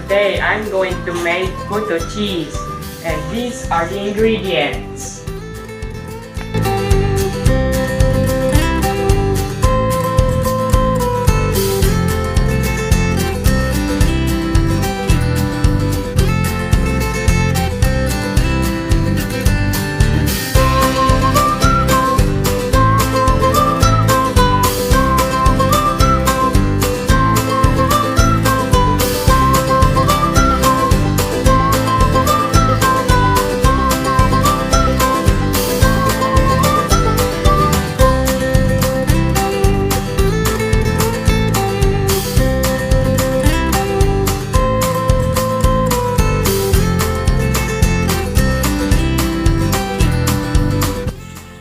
Today I'm going to make PUTO cheese, and these are the ingredients.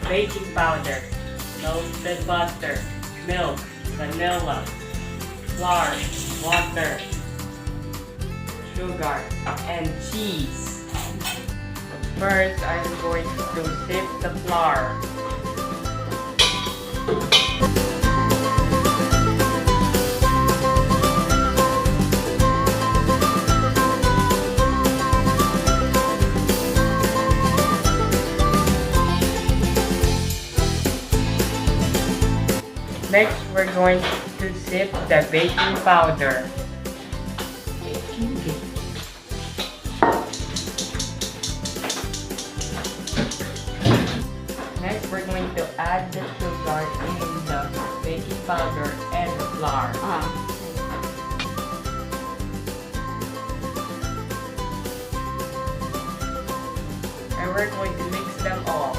Baking powder, toasted butter, milk, vanilla, flour, water, sugar, and cheese. First, I'm going to sift the flour. Next, we're going to sift the baking powder. Next, we're going to add the sugar in the baking powder and the flour. And we're going to mix them all.